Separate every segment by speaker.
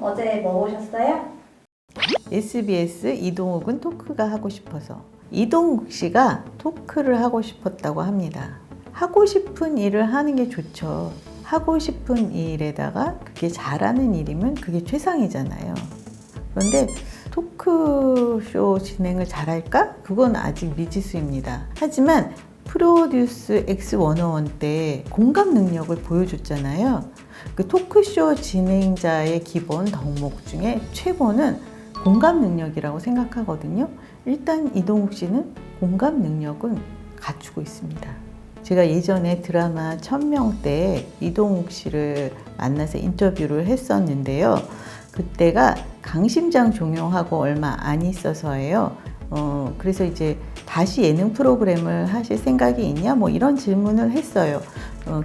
Speaker 1: 어제 뭐 보셨어요?
Speaker 2: SBS 이동욱은 토크가 하고 싶어서. 이동욱 씨가 토크를 하고 싶었다고 합니다. 하고 싶은 일을 하는 게 좋죠. 하고 싶은 일에다가 그게 잘하는 일이면 그게 최상이잖아요. 그런데 토크쇼 진행을 잘할까? 그건 아직 미지수입니다. 하지만 프로듀스 X101 때 공감 능력을 보여줬잖아요. 그 토크쇼 진행자의 기본 덕목 중에 최고는 공감 능력이라고 생각하거든요. 일단 이동욱 씨는 공감 능력은 갖추고 있습니다. 제가 예전에 드라마 1000명 때 이동욱 씨를 만나서 인터뷰를 했었는데요. 그때가 강심장 종영하고 얼마 안 있어서예요. 그래서 이제 다시 예능 프로그램을 하실 생각이 있냐? 뭐 이런 질문을 했어요.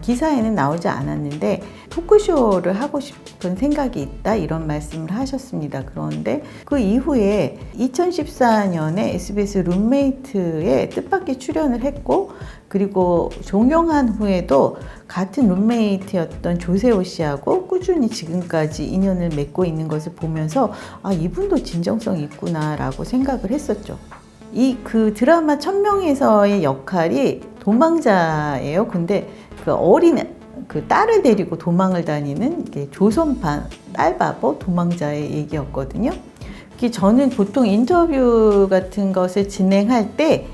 Speaker 2: 기사에는 나오지 않았는데 토크쇼를 하고 싶은 생각이 있다 이런 말씀을 하셨습니다. 그런데 그 이후에 2014년에 SBS 룸메이트에 뜻밖의 출연을 했고 그리고 종영한 후에도 같은 룸메이트였던 조세호 씨하고 꾸준히 지금까지 인연을 맺고 있는 것을 보면서 아 이분도 진정성이 있구나라고 생각을 했었죠. 그 드라마 1000명에서의 역할이 도망자예요. 근데 그 어린 그 딸을 데리고 도망을 다니는 조선판 딸바보 도망자의 얘기였거든요. 저는 보통 인터뷰 같은 것을 진행할 때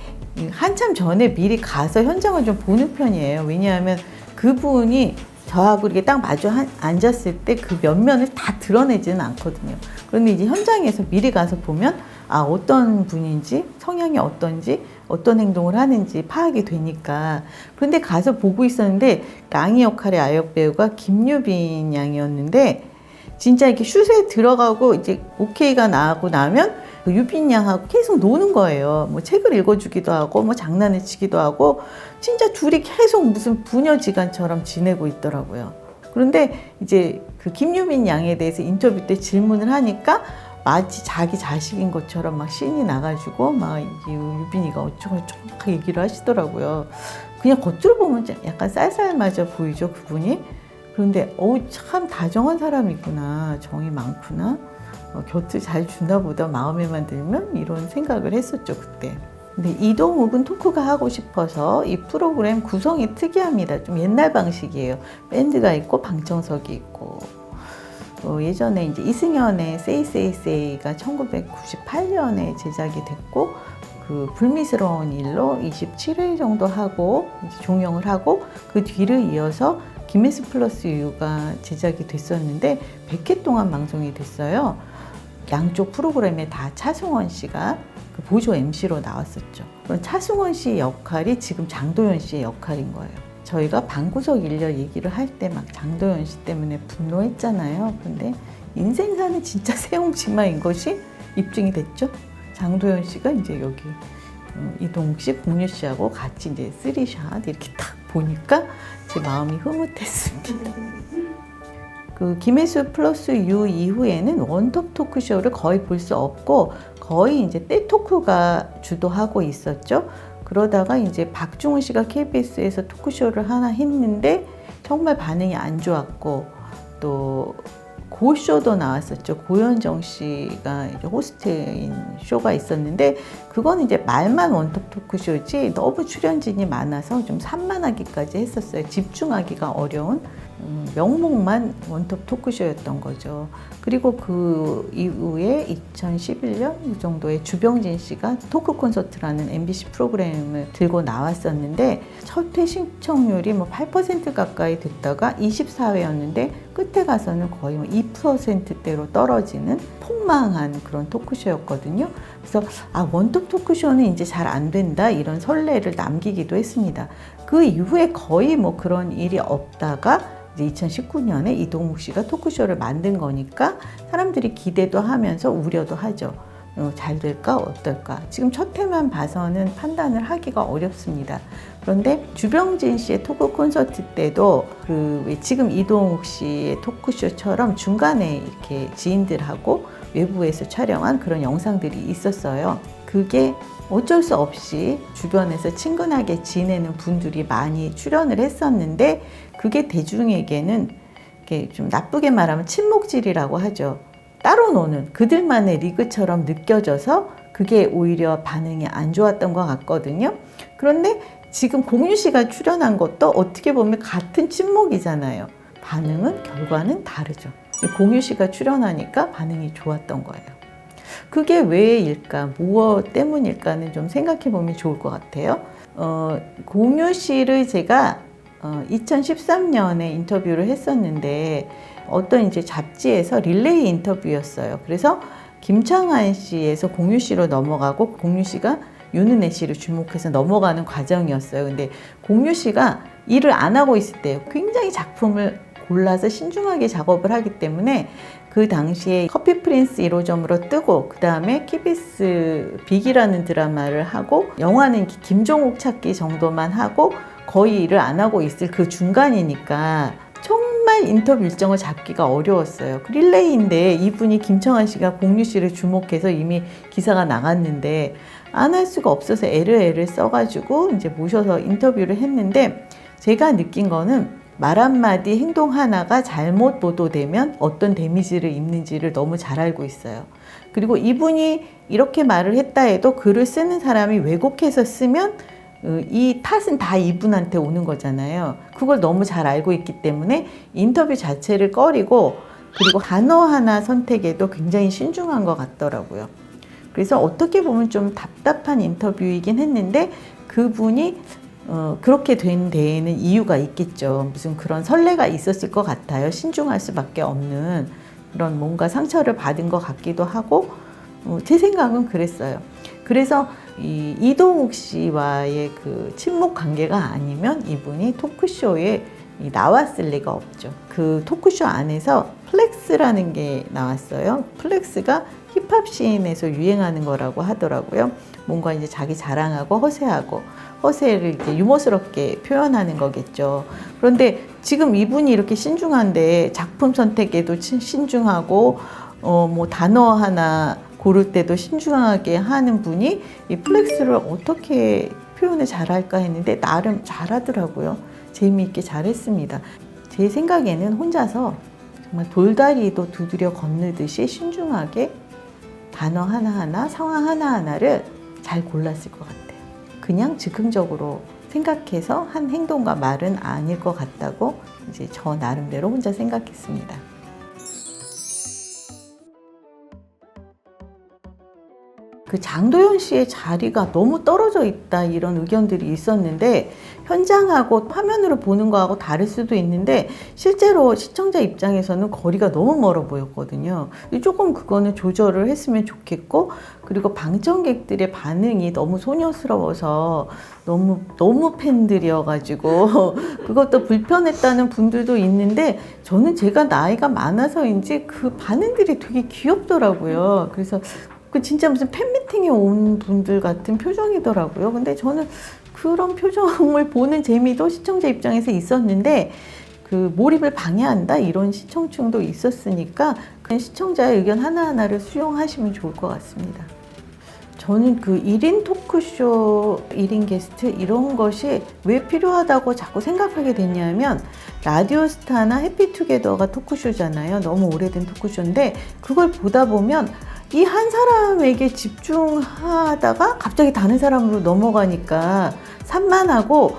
Speaker 2: 한참 전에 미리 가서 현장을 좀 보는 편이에요. 왜냐하면 그분이 저하고 이렇게 딱 마주 앉았을 때 그 면면을 다 드러내지는 않거든요. 그런데 이제 현장에서 미리 가서 보면 아, 어떤 분인지, 성향이 어떤지, 어떤 행동을 하는지 파악이 되니까. 그런데 가서 보고 있었는데 랑이 역할의 아역 배우가 김유빈 양이었는데 진짜 이렇게 슛에 들어가고 이제 오케이가 나고 나면 그 유빈 양하고 계속 노는 거예요. 뭐 책을 읽어주기도 하고 뭐 장난을 치기도 하고 진짜 둘이 계속 무슨 부녀지간처럼 지내고 있더라고요. 그런데 이제 그 김유빈 양에 대해서 인터뷰 때 질문을 하니까 마치 자기 자식인 것처럼 막 신이 나가지고 막 유빈이가 어쩌고저쩌고 얘기를 하시더라고요. 그냥 겉으로 보면 약간 쌀쌀맞아 보이죠, 그분이. 그런데 참 다정한 사람이구나, 정이 많구나, 곁을 잘 주나 보다 마음에만 들면 이런 생각을 했었죠, 그때. 근데 이동욱은 토크가 하고 싶어서 이 프로그램 구성이 특이합니다. 좀 옛날 방식이에요. 밴드가 있고 방청석이 있고. 예전에 이제 이승연의 Say Say Say가 1998년에 제작이 됐고 그 불미스러운 일로 27회 정도 하고 이제 종영을 하고 그 뒤를 이어서 김혜수 플러스 유가 제작이 됐었는데 100회 동안 방송이 됐어요. 양쪽 프로그램에 다 차승원 씨가 그 보조 MC로 나왔었죠. 그럼 차승원 씨 역할이 지금 장도연 씨의 역할인 거예요. 저희가 방구석 일려 얘기를 할 때 막 장도연 씨 때문에 분노했잖아요. 근데 인생사는 진짜 새옹지마인 것이 입증이 됐죠. 장도연 씨가 이제 여기 이동욱 씨, 공유 씨하고 같이 이제 쓰리샷 이렇게 딱 보니까 제 마음이 흐뭇했습니다. 그 김혜수 플러스 유 이후에는 원톱 토크쇼를 거의 볼 수 없고 거의 이제 때 토크가 주도하고 있었죠. 그러다가 이제 박중훈 씨가 KBS에서 토크쇼를 하나 했는데 정말 반응이 안 좋았고 또 고쇼도 나왔었죠. 고현정 씨가 이제 호스트인 쇼가 있었는데 그건 이제 말만 원톱 토크쇼지 너무 출연진이 많아서 좀 산만하기까지 했었어요. 집중하기가 어려운 명목만 원톱 토크쇼였던 거죠. 그리고 그 이후에 2011년 정도에 주병진 씨가 토크 콘서트라는 MBC 프로그램을 들고 나왔었는데 첫 회 시청률이 뭐 8% 가까이 됐다가 24회였는데 끝에 가서는 거의 2%대로 떨어지는 폭망한 그런 토크쇼였거든요. 그래서 원톱 토크쇼는 이제 잘 안 된다 이런 선례를 남기기도 했습니다. 그 이후에 거의 뭐 그런 일이 없다가 2019년에 이동욱 씨가 토크쇼를 만든 거니까 사람들이 기대도 하면서 우려도 하죠. 잘 될까 어떨까. 지금 첫 회만 봐서는 판단을 하기가 어렵습니다. 그런데 주병진 씨의 토크 콘서트 때도 왜 지금 이동욱 씨의 토크쇼처럼 중간에 이렇게 지인들하고 외부에서 촬영한 그런 영상들이 있었어요. 그게 어쩔 수 없이 주변에서 친근하게 지내는 분들이 많이 출연을 했었는데 그게 대중에게는 이렇게 좀 나쁘게 말하면 친목질이라고 하죠. 따로 노는 그들만의 리그처럼 느껴져서 그게 오히려 반응이 안 좋았던 것 같거든요. 그런데 지금 공유 씨가 출연한 것도 어떻게 보면 같은 친목이잖아요. 반응은 결과는 다르죠. 공유 씨가 출연하니까 반응이 좋았던 거예요. 그게 왜일까? 무엇 때문일까는 좀 생각해 보면 좋을 것 같아요. 공유 씨를 제가 2013년에 인터뷰를 했었는데 어떤 이제 잡지에서 릴레이 인터뷰였어요. 그래서 김창완 씨에서 공유 씨로 넘어가고 공유 씨가 윤은혜 씨를 주목해서 넘어가는 과정이었어요. 근데 공유 씨가 일을 안 하고 있을 때 굉장히 작품을 골라서 신중하게 작업을 하기 때문에 그 당시에 커피 프린스 1호점으로 뜨고 그 다음에 KBS 빅이라는 드라마를 하고 영화는 김종욱 찾기 정도만 하고 거의 일을 안 하고 있을 그 중간이니까 정말 인터뷰 일정을 잡기가 어려웠어요. 그 릴레이인데 이분이 김청완 씨가 공유 씨를 주목해서 이미 기사가 나갔는데 안 할 수가 없어서 애를 써가지고 이제 모셔서 인터뷰를 했는데 제가 느낀 거는 말 한마디 행동 하나가 잘못 보도되면 어떤 데미지를 입는지를 너무 잘 알고 있어요. 그리고 이분이 이렇게 말을 했다 해도 글을 쓰는 사람이 왜곡해서 쓰면 이 탓은 다 이분한테 오는 거잖아요. 그걸 너무 잘 알고 있기 때문에 인터뷰 자체를 꺼리고 그리고 단어 하나 선택에도 굉장히 신중한 것 같더라고요. 그래서 어떻게 보면 좀 답답한 인터뷰이긴 했는데 그분이 그렇게 된 데에는 이유가 있겠죠. 무슨 그런 선례가 있었을 것 같아요. 신중할 수밖에 없는 그런 뭔가 상처를 받은 것 같기도 하고 제 생각은 그랬어요. 그래서 이동욱 씨와의 그 친목 관계가 아니면 이분이 토크쇼에 나왔을 리가 없죠. 그 토크쇼 안에서 플렉스라는 게 나왔어요. 플렉스가 힙합 씬에서 유행하는 거라고 하더라고요. 뭔가 이제 자기 자랑하고 허세를 이렇게 유머스럽게 표현하는 거겠죠. 그런데 지금 이분이 이렇게 신중한데 작품 선택에도 신중하고 뭐 단어 하나 고를 때도 신중하게 하는 분이 이 플렉스를 어떻게 표현을 잘할까 했는데 나름 잘하더라고요. 재미있게 잘했습니다. 제 생각에는 혼자서 정말 돌다리도 두드려 건너듯이 신중하게 단어 하나하나, 상황 하나하나를 잘 골랐을 것 같아요. 그냥 즉흥적으로 생각해서 한 행동과 말은 아닐 것 같다고 이제 저 나름대로 혼자 생각했습니다. 그 장도연 씨의 자리가 너무 떨어져 있다 이런 의견들이 있었는데 현장하고 화면으로 보는 거하고 다를 수도 있는데 실제로 시청자 입장에서는 거리가 너무 멀어 보였거든요. 조금 그거는 조절을 했으면 좋겠고 그리고 방청객들의 반응이 너무 소녀스러워서 너무 팬들이어가지고 그것도 불편했다는 분들도 있는데 저는 제가 나이가 많아서인지 그 반응들이 되게 귀엽더라고요. 그래서 그 진짜 무슨 팬미팅에 온 분들 같은 표정이더라고요. 근데 저는 그런 표정을 보는 재미도 시청자 입장에서 있었는데 그 몰입을 방해한다 이런 시청층도 있었으니까 그냥 시청자의 의견 하나하나를 수용하시면 좋을 것 같습니다. 저는 그 1인 토크쇼, 1인 게스트 이런 것이 왜 필요하다고 자꾸 생각하게 됐냐면 라디오스타나 해피투게더가 토크쇼잖아요. 너무 오래된 토크쇼인데 그걸 보다 보면 이 한 사람에게 집중하다가 갑자기 다른 사람으로 넘어가니까 산만하고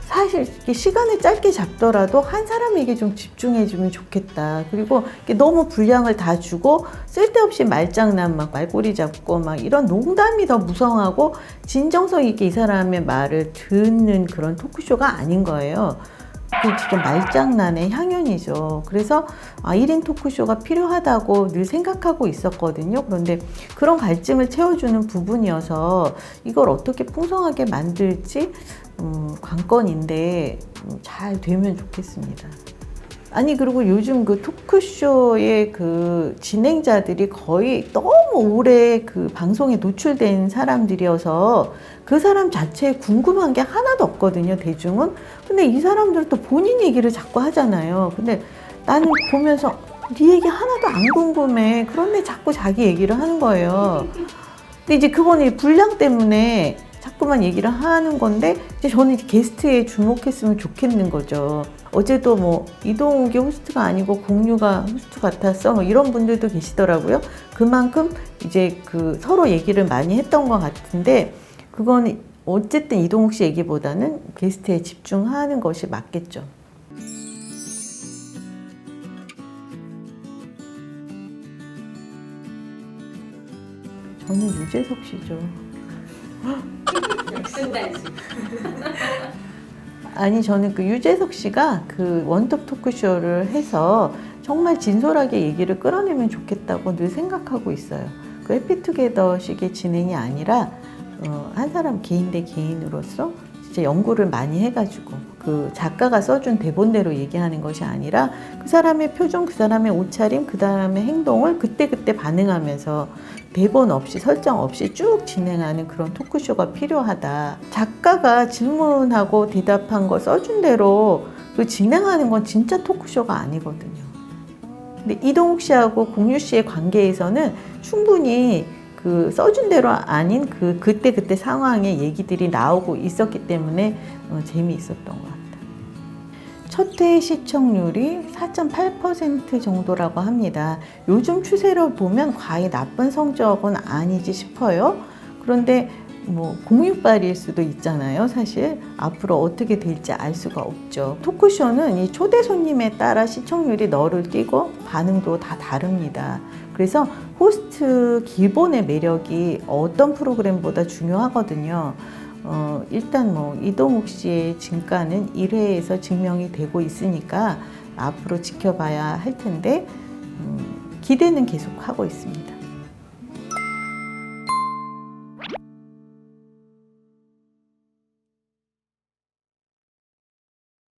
Speaker 2: 사실 시간을 짧게 잡더라도 한 사람에게 좀 집중해주면 좋겠다. 그리고 너무 분량을 다 주고 쓸데없이 말장난 막 말꼬리 잡고 막 이런 농담이 더 무성하고 진정성 있게 이 사람의 말을 듣는 그런 토크쇼가 아닌 거예요. 그게 진짜 말장난의 향연이죠. 그래서 1인 토크쇼가 필요하다고 늘 생각하고 있었거든요. 그런데 그런 갈증을 채워주는 부분이어서 이걸 어떻게 풍성하게 만들지 관건인데 잘 되면 좋겠습니다. 아니 그리고 요즘 그 토크쇼의 그 진행자들이 거의 너무 오래 그 방송에 노출된 사람들이어서 그 사람 자체에 궁금한 게 하나도 없거든요, 대중은. 근데 이 사람들은 또 본인 얘기를 자꾸 하잖아요. 근데 나는 보면서 네 얘기 하나도 안 궁금해. 그런데 자꾸 자기 얘기를 하는 거예요. 근데 이제 그건 분량 때문에 자꾸만 얘기를 하는 건데 이제 저는 게스트에 주목했으면 좋겠는 거죠. 어제도 뭐 이동욱이 호스트가 아니고 공유가 호스트 같았어 뭐 이런 분들도 계시더라고요. 그만큼 이제 그 서로 얘기를 많이 했던 것 같은데 그건 어쨌든 이동욱 씨 얘기보다는 게스트에 집중하는 것이 맞겠죠. 저는 유재석 씨죠.
Speaker 1: 역순단식.
Speaker 2: 아니 저는 그 유재석 씨가 그 원톱 토크쇼를 해서 정말 진솔하게 얘기를 끌어내면 좋겠다고 늘 생각하고 있어요. 그 해피투게더식의 진행이 아니라 한 사람 개인 대 개인으로서 진짜 연구를 많이 해가지고 그 작가가 써준 대본대로 얘기하는 것이 아니라 그 사람의 표정, 그 사람의 옷차림, 그 사람의 행동을 그때그때 반응하면서 대본 없이 설정 없이 쭉 진행하는 그런 토크쇼가 필요하다. 작가가 질문하고 대답한 거 써준 대로 그 진행하는 건 진짜 토크쇼가 아니거든요. 근데 이동욱 씨하고 공유 씨의 관계에서는 충분히 그 써준 대로 아닌 그때 상황의 얘기들이 나오고 있었기 때문에 재미있었던 것 같아요. 첫 회 시청률이 4.8% 정도라고 합니다. 요즘 추세를 보면 과히 나쁜 성적은 아니지 싶어요. 그런데 뭐 공유발일 수도 있잖아요. 사실 앞으로 어떻게 될지 알 수가 없죠. 토크쇼는 이 초대 손님에 따라 시청률이 너를 띄고 반응도 다 다릅니다. 그래서 호스트 기본의 매력이 어떤 프로그램보다 중요하거든요. 일단 뭐 이동욱 씨의 진가는 1회에서 증명이 되고 있으니까 앞으로 지켜봐야 할 텐데 기대는 계속 하고 있습니다.